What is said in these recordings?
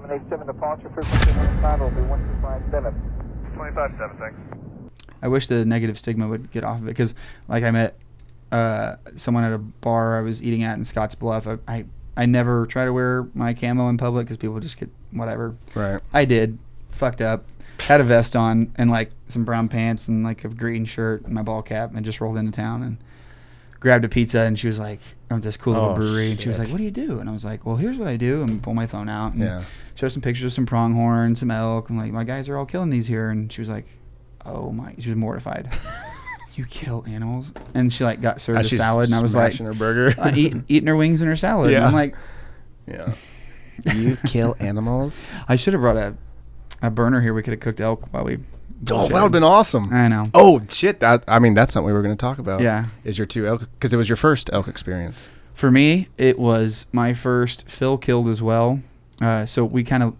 787 departure frequency time will be 1257. 25-7, thanks. I wish the negative stigma would get off of it, because like I met someone at a bar I was eating at in Scotts Bluff. I never try to wear my camo in public because people just get whatever. Right. I did. Fucked up. Had a vest on and like some brown pants and like a green shirt and my ball cap, and just rolled into town and grabbed a pizza. And she was like, I'm at this cool little brewery. And she was like, what do you do? And I was like, well, here's what I do. And pull my phone out and show some pictures of some pronghorn, some elk. I'm like, my guys are all killing these here. And she was like, oh my, she was mortified. You kill animals? And she like got served a salad, and I was like, her burger. eating her wings and her salad. And I'm like, you kill animals? I should have brought a burner here. We could have cooked elk while we. Oh, that would have been awesome. I know. Oh shit! That's something we were going to talk about. Yeah. Is your two elk, because it was your first elk experience? For me, it was my first. Phil killed as well. So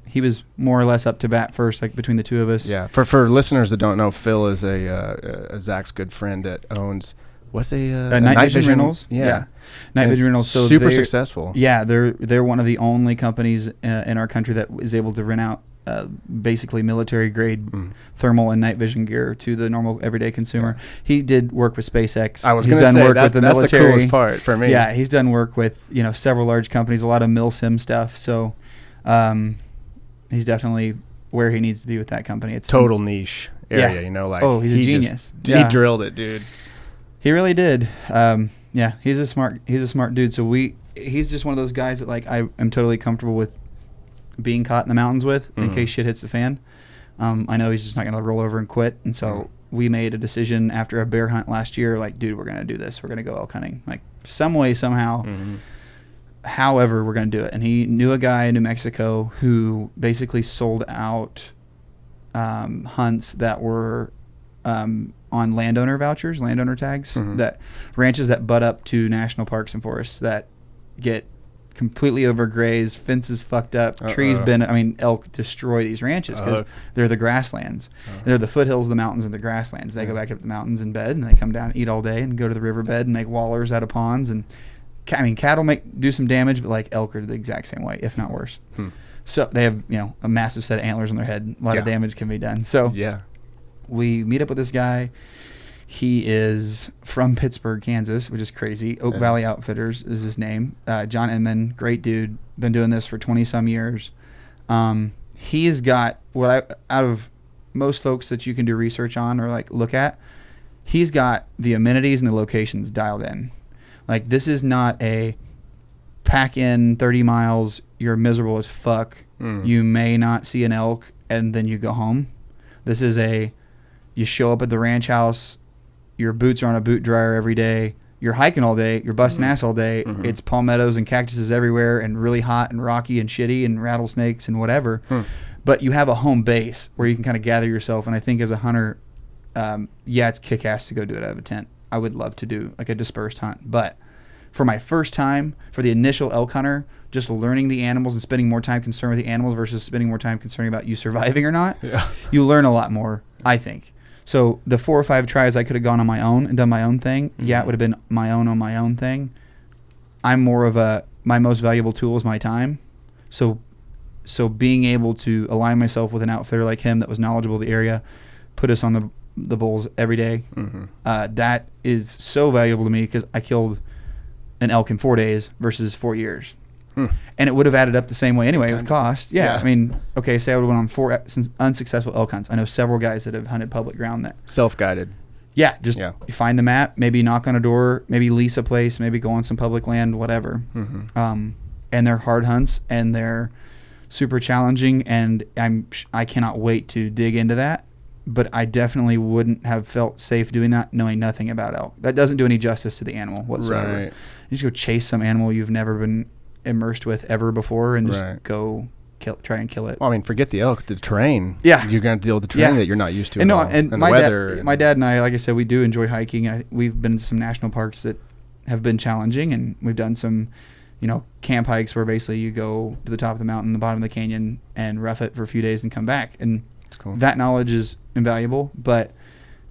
he was more or less up to bat first, like between the two of us. Yeah. For listeners that don't know, Phil is a Zach's good friend that owns what's a Night Vision Rentals. Yeah. Night Vision Rentals. So super successful. Yeah, they're one of the only companies in our country that is able to rent out basically military grade thermal and night vision gear to the normal everyday consumer. Yeah. He did work with SpaceX. I was going to say with the military. That's the coolest part for me. Yeah, he's done work with several large companies, a lot of milsim stuff. So. He's definitely where he needs to be with that company. It's total niche area, he's a genius. He drilled it, dude. He really did. He's a smart dude. So he's just one of those guys that like I am totally comfortable with being caught in the mountains with in case shit hits the fan. I know he's just not gonna roll over and quit, and so we made a decision after a bear hunt last year. Like, dude, we're gonna do this. We're gonna go elk hunting. Like some way, somehow. However, we're going to do it. And he knew a guy in New Mexico who basically sold out hunts that were on landowner vouchers, landowner tags, that ranches that butt up to national parks and forests that get completely overgrazed, fences fucked up, trees bent. I mean, elk destroy these ranches because they're the grasslands. They're the foothills of the mountains and the grasslands. They go back up the mountains in bed, and they come down and eat all day and go to the riverbed and make wallers out of ponds. And cattle do some damage, but like elk are the exact same way, if not worse. So they have, a massive set of antlers on their head. A lot of damage can be done. So we meet up with this guy. He is from Pittsburgh, Kansas, which is crazy. Oak Valley Outfitters is his name. John Inman, great dude. Been doing this for 20 some years. He's got out of most folks that you can do research on or like look at, he's got the amenities and the locations dialed in. Like, this is not a pack in 30 miles, you're miserable as fuck. You may not see an elk, and then you go home. This is you show up at the ranch house, your boots are on a boot dryer every day, you're hiking all day, you're busting ass all day. It's palmettos and cactuses everywhere and really hot and rocky and shitty and rattlesnakes and whatever. But you have a home base where you can kind of gather yourself. And I think as a hunter, it's kick-ass to go do it out of a tent. I would love to do like a dispersed hunt, but for my first time, for the initial elk hunter, just learning the animals and spending more time concerned with the animals versus spending more time concerning about you surviving or not, you learn a lot more, I think. So the 4 or 5 tries I could have gone on my own and done my own thing. It would have been my own thing. I'm more of my most valuable tool is my time. So being able to align myself with an outfitter like him that was knowledgeable of the area, put us on the bulls every day. That is so valuable to me because I killed an elk in 4 days versus 4 years. And it would have added up the same way anyway with cost. I mean, okay, say I would have went on 4 unsuccessful elk hunts. I know several guys that have hunted public ground that. Self-guided. You find the map, maybe knock on a door, maybe lease a place, maybe go on some public land, whatever. And they're hard hunts and they're super challenging, and I cannot wait to dig into that. But I definitely wouldn't have felt safe doing that knowing nothing about elk. That doesn't do any justice to the animal whatsoever. Right. You just go chase some animal you've never been immersed with ever before and just go try and kill it. Well, I mean, forget the elk, the terrain. Yeah. You're going to deal with the terrain that you're not used to and at all. And my weather. My dad and I, like I said, we do enjoy hiking. We've been to some national parks that have been challenging, and we've done some, camp hikes where basically you go to the top of the mountain, the bottom of the canyon, and rough it for a few days and come back. And cool. That knowledge is invaluable, but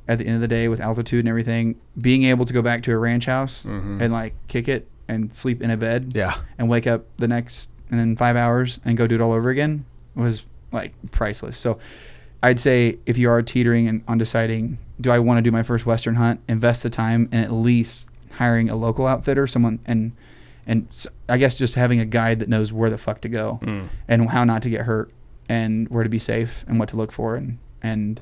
at the end of the day, with altitude and everything, being able to go back to a ranch house and like kick it and sleep in a bed and wake up the next and then 5 hours and go do it all over again, was like priceless. So I'd say if you are teetering and on deciding, do I want to do my first Western hunt, invest the time in at least hiring a local outfitter, someone, and I guess just having a guide that knows where the fuck to go and how not to get hurt and where to be safe and what to look for. And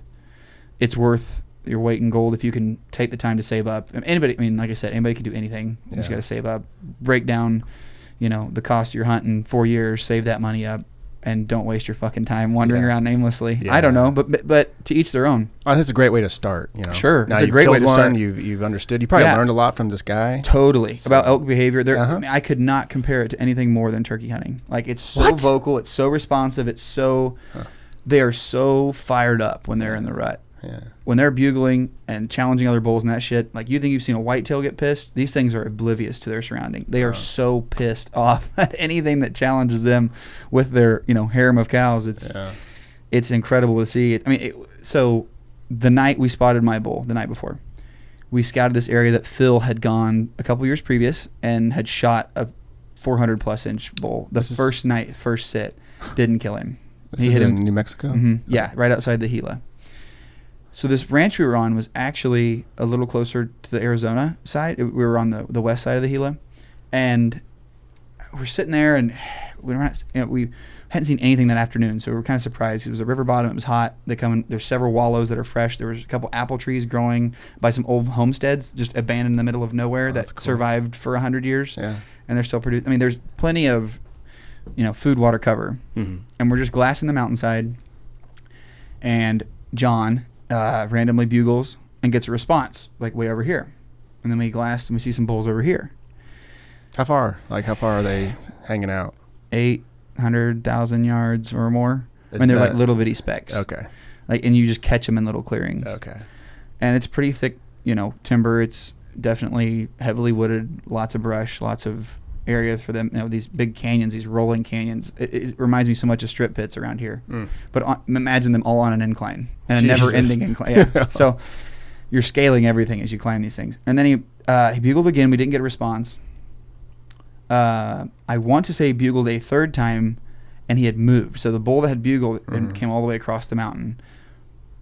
it's worth your weight in gold if you can take the time to save up. Anybody, I mean, like I said, anybody can do anything. You just got to save up, break down, the cost of your hunt in 4 years, save that money up, and don't waste your fucking time wandering around aimlessly. Yeah. I don't know, but to each their own. I think it's a great way to start. Sure, now it's a great way to start. You've understood. You probably learned a lot from this guy. Totally about elk behavior. I mean, I could not compare it to anything more than turkey hunting. Like it's so vocal, it's so responsive, it's so. They are so fired up when they're in the rut. Yeah. When they're bugling and challenging other bulls and that shit, like you think you've seen a whitetail get pissed, these things are oblivious to their surrounding. They are so pissed off at anything that challenges them with their, harem of cows. It's incredible to see. I mean, so the night we spotted my bull, the night before, we scouted this area that Phil had gone a couple years previous and had shot a 400 plus inch bull. The first night, first sit, didn't kill him. He hit him in New Mexico? Mm-hmm. Yeah, right outside the Gila. So this ranch we were on was actually a little closer to the Arizona side. We were on the west side of the Gila, and we're sitting there, and we hadn't seen anything that afternoon, so we were kind of surprised. It was a river bottom. It was hot. There's several wallows that are fresh. There was a couple apple trees growing by some old homesteads, just abandoned in the middle of nowhere that survived for 100 years, and they're still producing. I mean, there's plenty of food, water, cover, and we're just glassing the mountainside, and John randomly bugles and gets a response like way over here, and then we glass and we see some bulls over here. How far are they hanging out? 800,000 yards or more. They're like little bitty specks. Okay. And you just catch them in little clearings. Okay. And it's pretty thick, timber. It's definitely heavily wooded, lots of brush, lots of areas for them. These big canyons, these rolling canyons. It reminds me so much of strip pits around here. But imagine them all on an incline and a never-ending incline. Yeah. So you're scaling everything as you climb these things. And then he bugled again. We didn't get a response. I want to say he bugled a third time, and he had moved. So the bull that had bugled and came all the way across the mountain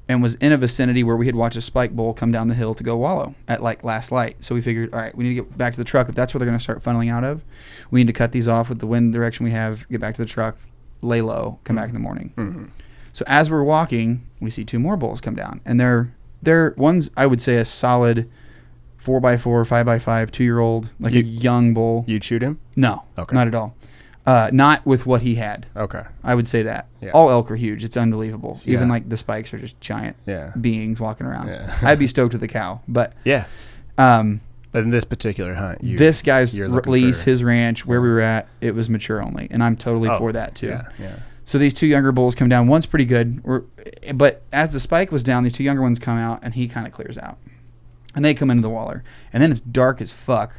and was in a vicinity where we had watched a spike bull come down the hill to go wallow at like last light. So we figured, all right, we need to get back to the truck. If that's where they're going to start funneling out of, we need to cut these off with the wind direction we have, get back to the truck, lay low, come back in the morning. So as we're walking, we see two more bulls come down, and they're one's, I would say, a solid 4x4, 5x5, 2-year-old, like a young bull. You'd shoot him? No, not at all. Not with what he had. Okay. I would say that. Yeah. All elk are huge. It's unbelievable. Yeah. Even like the spikes are just giant beings walking around. Yeah. I'd be stoked with a cow. But yeah. But in this particular hunt, this guy's lease, his ranch, where we were at, it was mature only. And I'm totally for that too. Yeah. So these two younger bulls come down. One's pretty good. But as the spike was down, these two younger ones come out, and he kind of clears out. And they come into the waller. And then it's dark as fuck.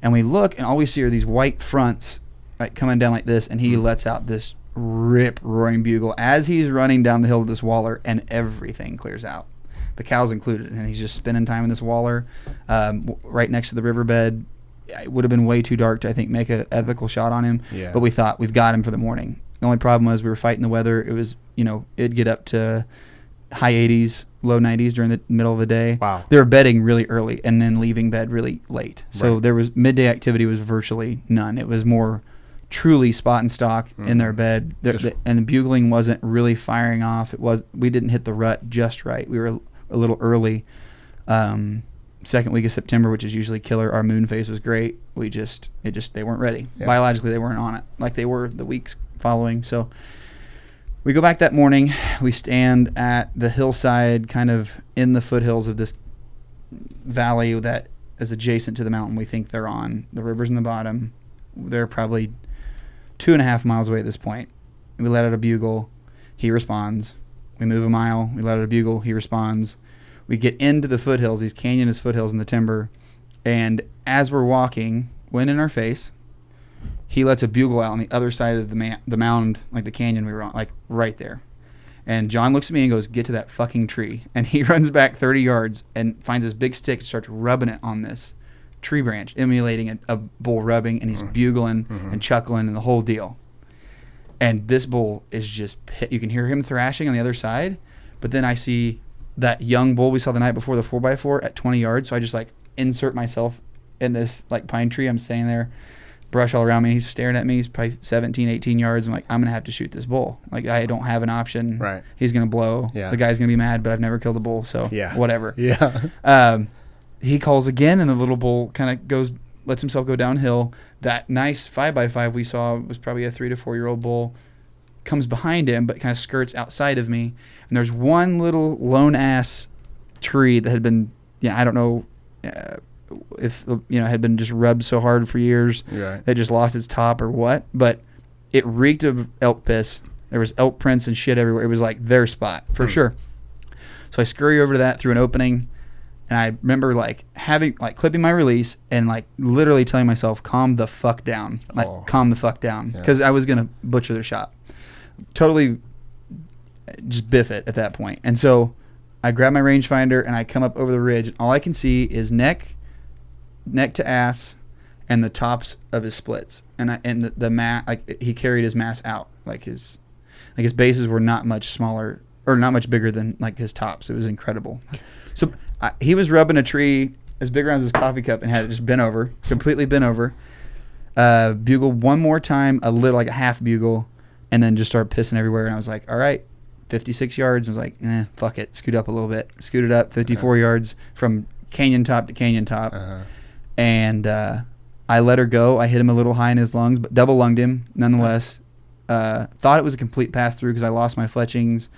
And we look, and all we see are these white fronts like coming down like this, and he lets out this rip-roaring bugle as he's running down the hill of this waller, and everything clears out, the cows included. And he's just spending time in this waller right next to the riverbed. It would have been way too dark to, I think, make an ethical shot on him. Yeah. But we thought, we've got him for the morning. The only problem was we were fighting the weather. It was, it'd get up to high 80s, low 90s during the middle of the day. Wow. They were bedding really early and then leaving bed really late. So there was midday activity was virtually none. It was more truly spot and stalk in their bed. And the bugling wasn't really firing off. We didn't hit the rut just right. We were a little early. Second week of September, which is usually killer. Our moon phase was great. They weren't ready. Yeah. Biologically, they weren't on it like they were the weeks following. So we go back that morning. We stand at the hillside, kind of in the foothills of this valley that is adjacent to the mountain we think they're on. The river's in the bottom. They're probably 2.5 miles away at this point. We let out a bugle. He responds. We move a mile. We let out a bugle. He responds. We get into the foothills, these canyonous foothills in the timber, and as we're walking, wind in our face, he lets a bugle out on the other side of the mound, like the canyon we were on, like right there. And John looks at me and goes, "Get to that fucking tree." And he runs back 30 yards and finds this big stick and starts rubbing it on this tree branch, emulating a bull rubbing, and he's bugling and chuckling and the whole deal. And this bull is just you can hear him thrashing on the other side, but then I see that young bull we saw the night before, the 4x4 at 20 yards. So I just like insert myself in this like pine tree. I'm staying there, brush all around me. He's staring at me. He's probably 17, 18 yards. I'm like, I'm going to have to shoot this bull. Like, I don't have an option. Right. He's going to blow. Yeah. The guy's going to be mad, but I've never killed a bull. So Yeah. whatever. Yeah. He calls again, and the little bull kind of lets himself go downhill. That nice 5x5 we saw was probably a 3 to 4 year old bull. Comes behind him, but kind of skirts outside of me. And there's one little lone ass tree that had been, I don't know if had been just rubbed so hard for years Right. that just lost its top or what. But it reeked of elk piss. There was elk prints and shit everywhere. It was like their spot for sure. So I scurry over to that through an opening. And I remember clipping my release and like literally telling myself, calm the fuck down. Calm the fuck down. Because I was going to butcher their shot. Totally just biff it at that point. And so I grab my rangefinder and I come up over the ridge. And all I can see is neck to ass, and the tops of his splits. And the mass, like he carried his mass out. Like his bases were not much smaller or not much bigger than like his tops. It was incredible. So he was rubbing a tree as big around as his coffee cup and had it just bent over, completely bent over. Bugle one more time, a little, like a half bugle, and then just started pissing everywhere. And I was like, all right, 56 yards. I was like, fuck it. Scoot up a little bit. Scooted up 54 yards from canyon top to canyon top. And I let her go. I hit him a little high in his lungs, but double lunged him nonetheless. Thought it was a complete pass through because I lost my fletchings.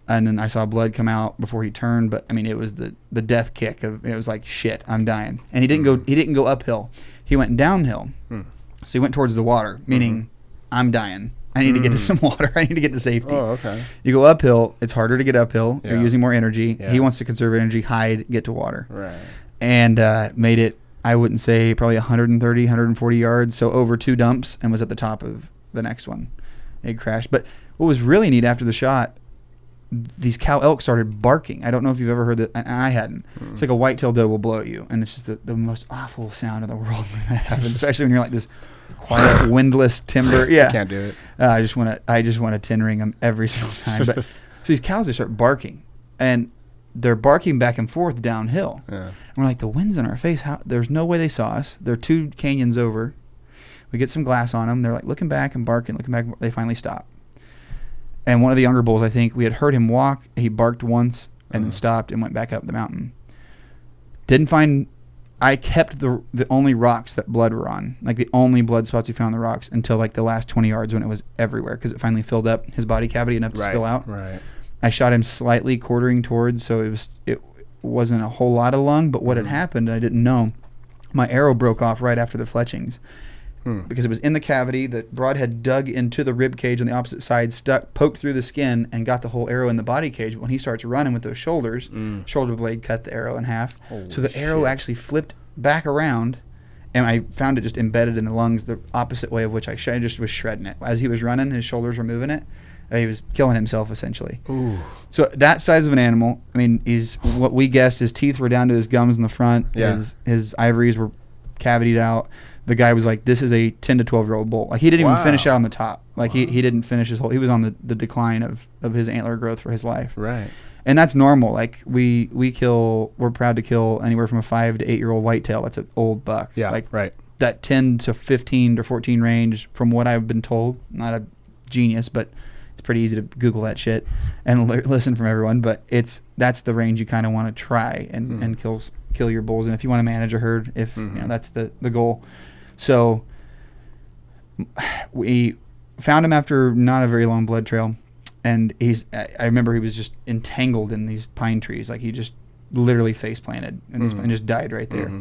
And then I saw blood come out before he turned, but I mean it was the death kick of it was like shit, I'm dying. And he didn't go uphill. He went downhill. So he went towards the water, meaning I'm dying. I need to get to some water. I need to get to safety. Oh, okay. You go uphill, it's harder to get uphill. Yeah. You're using more energy. Yeah. He wants to conserve energy, hide, get to water. Right. And made it, I wouldn't say probably 130, 140 yards, so over 2 dumps, and was at the top of the next one. It crashed. But what was really neat after the shot, these cow elk started barking. I don't know if you've ever heard that, and I hadn't. It's like a white-tailed doe will blow at you, and it's just the most awful sound in the world when that happens, especially when you're like this quiet, windless timber. Yeah, Can't do it. I just want to tin ring them every single time. But so these cows, they start barking, and they're barking back and forth downhill. Yeah. And we're like, the wind's in our face. There's no way they saw us. They're 2 canyons over. We get some glass on them. They're like looking back and barking, looking back. They finally stop. And one of the younger bulls, I think, we had heard him walk. He barked once and then stopped and went back up the mountain. I kept the only rocks that blood were on, like the only blood spots we found on the rocks until like the last 20 yards when it was everywhere because it finally filled up his body cavity enough to spill out. Right. I shot him slightly quartering towards, so it wasn't a whole lot of lung, but what had happened, I didn't know. My arrow broke off right after the fletchings. Because it was in the cavity. The broadhead dug into the rib cage on the opposite side, poked through the skin, and got the whole arrow in the body cage. When he starts running with those shoulders, shoulder blade cut the arrow in half. So the arrow actually flipped back around, and I found it just embedded in the lungs the opposite way of which I just was shredding it. As he was running, his shoulders were moving it. He was killing himself, essentially. Ooh. So that size of an animal, I mean, what we guessed, his teeth were down to his gums in the front. Yeah. His ivories were cavitied out. The guy was like, this is a 10 to 12-year-old bull. Like, he didn't even finish out on the top. Like, he didn't finish his whole... He was on the decline of his antler growth for his life. Right. And that's normal. Like, we're proud to kill anywhere from a 5 to 8-year-old whitetail. That's an old buck. Yeah, like, right. That 10 to 15 to 14 range, from what I've been told, not a genius, but it's pretty easy to Google that shit and listen from everyone. But that's the range you kind of want to try and kill your bulls. And if you want to manage a herd, that's the goal. So we found him after not a very long blood trail, and I remember he was just entangled in these pine trees. Like, he just literally face planted and just died right there.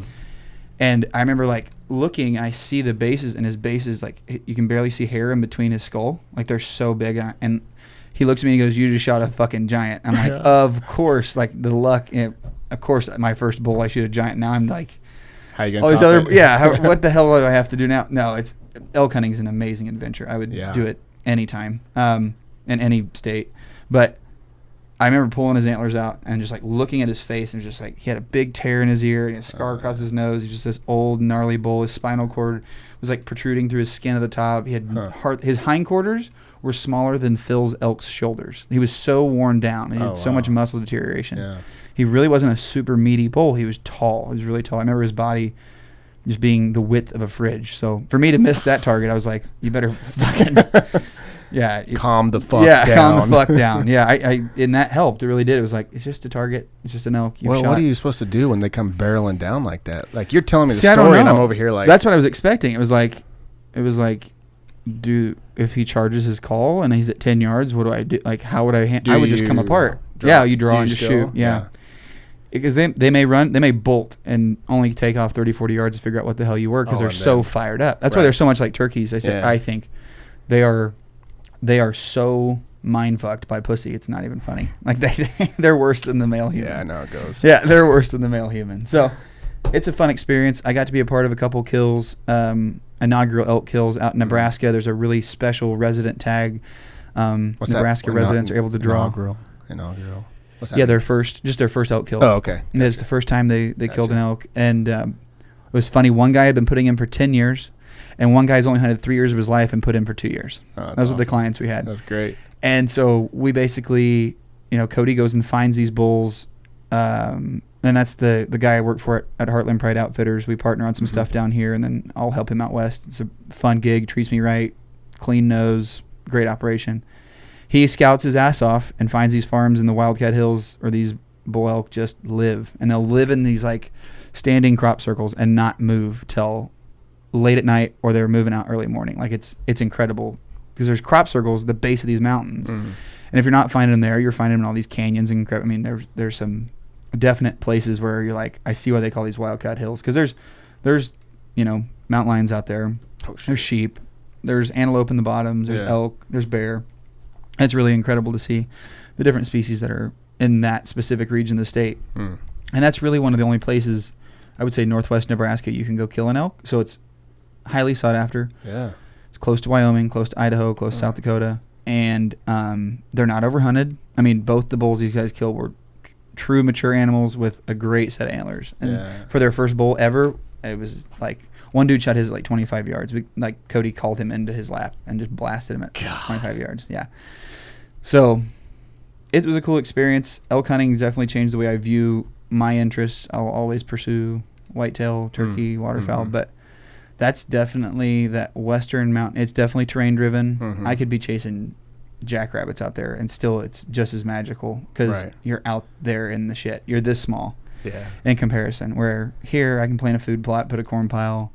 And I remember like looking, I see the bases, and his bases, like, you can barely see hair in between his skull. Like, they're so big. And he looks at me and he goes, "You just shot a fucking giant." I'm like, of course, like the luck. Of course, my first bull, I shoot a giant. Now I'm like, how you gonna top it? What the hell do I have to do now? No, it's elk hunting is an amazing adventure. I would do it anytime, in any state. But I remember pulling his antlers out and just like looking at his face, and just like he had a big tear in his ear and a scar across his nose. He's just this old gnarly bull. His spinal cord was like protruding through his skin at the top. He had his hindquarters were smaller than Phil's elk's shoulders. He was so worn down. He had so much muscle deterioration. Yeah. He really wasn't a super meaty bull. He was tall. He was really tall. I remember his body just being the width of a fridge. So for me to miss that target, I was like, you better fucking, yeah. Calm the fuck down. Yeah, calm the fuck down. Yeah, and that helped. It really did. It was like, it's just a target. It's just an elk. Well, what are you supposed to do when they come barreling down like that? Like, you're telling me the See, I don't story, and know. I'm over here like. That's what I was expecting. It was like, if he charges his call and he's at 10 yards, what do I do? Like, how would I I would just come apart. Yeah, you draw and just shoot. Yeah. Because they may run, they may bolt and only take off 30, 40 yards to figure out what the hell you were because they're so fired up. That's why they're so much like turkeys. I think they are so mind fucked by pussy. It's not even funny. Like they're worse than the male human. Yeah, I know how it goes. Yeah, they're worse than the male human. So it's a fun experience. I got to be a part of a couple kills, inaugural elk kills out in Nebraska. There's a really special resident tag. Nebraska residents are able to draw. Inaugural. What's that? Yeah, their first elk kill. Oh, okay. And it's the first time they killed an elk. And it was funny. One guy had been putting in for 10 years, and one guy's only hunted 3 years of his life and put in for 2 years. Oh, Those were the clients we had. That's great. And so we basically, Cody goes and finds these bulls. And that's the guy I work for at Heartland Pride Outfitters. We partner on some stuff down here, and then I'll help him out west. It's a fun gig, treats me right, clean nose, great operation. He scouts his ass off and finds these farms in the Wildcat Hills where these bull elk just live. And they'll live in these like standing crop circles and not move till late at night, or they're moving out early morning. Like it's incredible because there's crop circles at the base of these mountains. And if you're not finding them there, you're finding them in all these canyons and crap. I mean, there's some definite places where you're like, I see why they call these Wildcat Hills, because there's mountain lions out there. There's sheep. There's antelope in the bottoms. There's elk. There's bear. It's really incredible to see the different species that are in that specific region of the state. And that's really one of the only places, I would say, northwest Nebraska, you can go kill an elk. So it's highly sought after. Yeah. It's close to Wyoming, close to Idaho, close to South Dakota. And they're not overhunted. I mean, both the bulls these guys killed were true mature animals with a great set of antlers. And for their first bull ever, it was like, one dude shot his at like 25 yards. Like Cody called him into his lap and just blasted him at 25 yards. Yeah. So it was a cool experience. Elk hunting definitely changed the way I view my interests. I'll always pursue whitetail, turkey, waterfowl, but that's definitely that western mountain. It's definitely terrain driven. I could be chasing jackrabbits out there and still it's just as magical because you're out there in the shit. You're this small. Yeah. In comparison, where here I can plant a food plot, put a corn pile,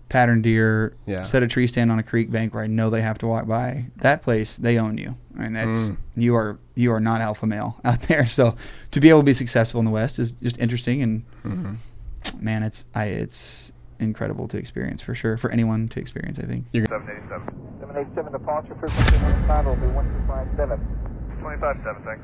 pattern deer, set a tree stand on a creek bank where I know they have to walk by. That place, they own you. I mean, that's you are not alpha male out there. So to be able to be successful in the West is just interesting, and man, it's incredible to experience for sure, for anyone to experience. I think. 787. 787 departure frequency 15 will be 125 minutes. 25-7, thanks.